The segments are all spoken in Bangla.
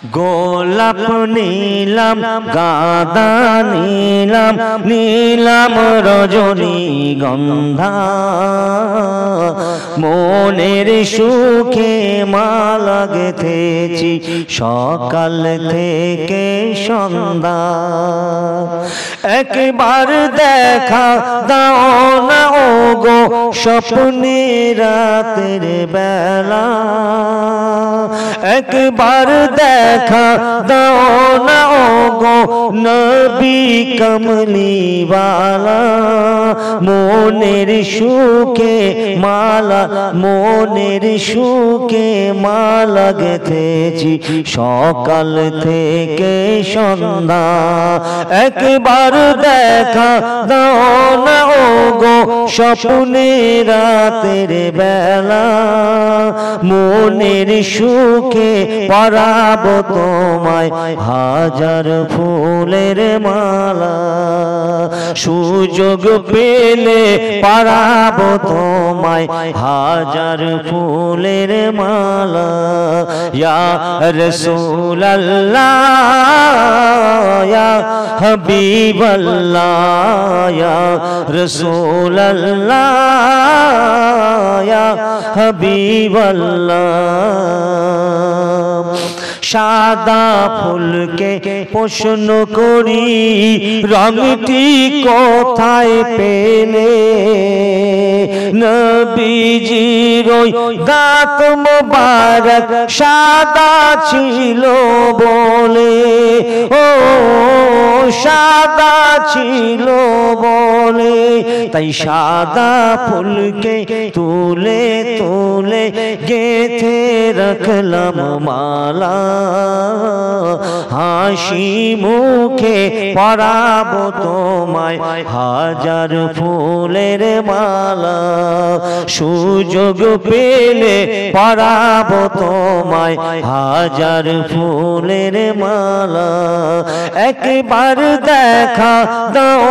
গোলাপ নীলাম গাঁদা নীলাম নীলাম রজনীগন্ধা মনের সুখে মালা গেঁথেছি সকাল থেকে সন্ধ্যা। একবার দেখা দাও না ওগো স্বপ্নে রাতের বেলা, একবার দেখা দাও না ওগো নবী কমলিওয়ালা মনের সুখে মালা মনের সুখে মালা গেঁথেছি সকাল থেকে সন্ধ্যা। একবার দেখা দাও না ওগো স্বপ্নে রাতের বেলা মনের সুখে পরাবো তোমায় হাজার ফুলের মালা। সুযোগ পেলে পরাবো তোমায় হাজার ফুলের মালা। ইয়া রাসূলুল্লাহ ইয়া হাবিবাল্লাহ ইয়া রাসূলুল্লাহ ইয়া হাবিবাল্লাহ। সাদা ফুলকে প্রশ্ন করি রংটি কোথায় পেলে, নবীজির ওই দাঁত মোবারক সাদা ছিল বলে, ও সাদা ছিল বলে তাই সাদা ফুলকে তুলে তুলে গেঁথে রাখলাম মালা। হাসি মুখে পরাবো তোমায় হাজার ফুলের মালা। সুযোগ পেলে পরাবো তোমায় হাজার ফুলের মালা। একবার দেখা দাও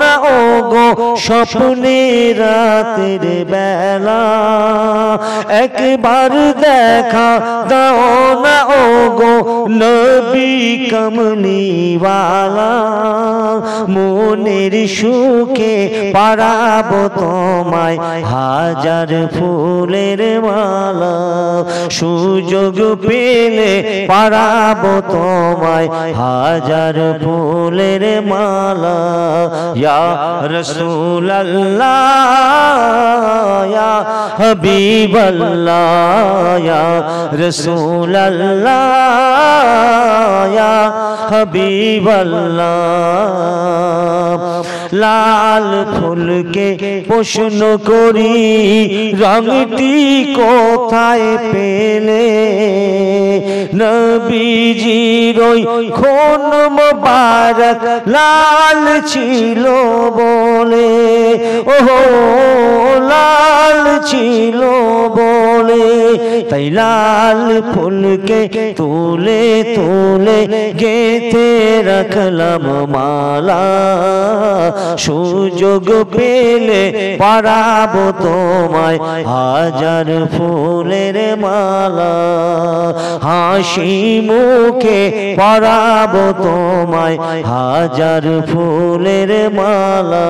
না ওগো স্বপ্নে রাতের বেলা, একবার দেখা দাও না ওগো নবী কমলিওয়ালা মনের সুখে পরাবো তোমায় হাজার ফুলের মালা। সুযোগ পেলে পরাবো তোমায় হাজার ফুলের মালা। ইয়া রাসূলুল্লাহ ইয়া হাবিবাল্লাহ ইয়া রাসূলুল্লাহ ইয়া হাবিবাল্লাহ। লাল ফুলকে প্রশ্ন করি রংটি কোথায় পেলে, নবীজির ওই খুন মোবারক লাল ছিল বলে, ওহো লাল ছিল বলে তাই লাল ফুলকে তুলে তুলে গেঁথে রাখলাম মালা। সুযোগ পেলে পরাবো তোমায় হাজার ফুলের মালা। হাসি মুখে পরাবো তোমায় হাজার ফুলের মালা।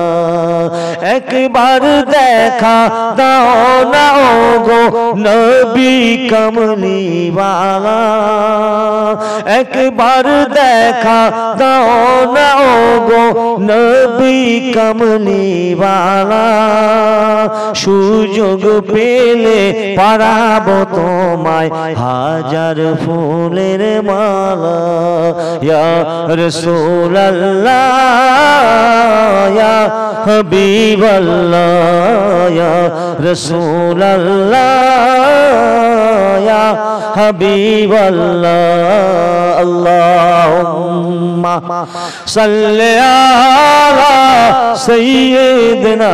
একবার দেখা দাও না ওগো নবী কমলিওয়ালা, একবার দেখা দাও না ওগো নবী কমলিওয়ালা। সুযোগ পেলে পরাবো তোমায় হাজার ফুলের মালা। ইয়া রাসূলুল্লাহ ইয়া হাবিবাল্লাহ ইয়া রাসূলুল্লাহ ইয়া হাবিবাল্লাহ। আল্লাহুম্মা সাল্লি আলা সাইয়্যিদিনা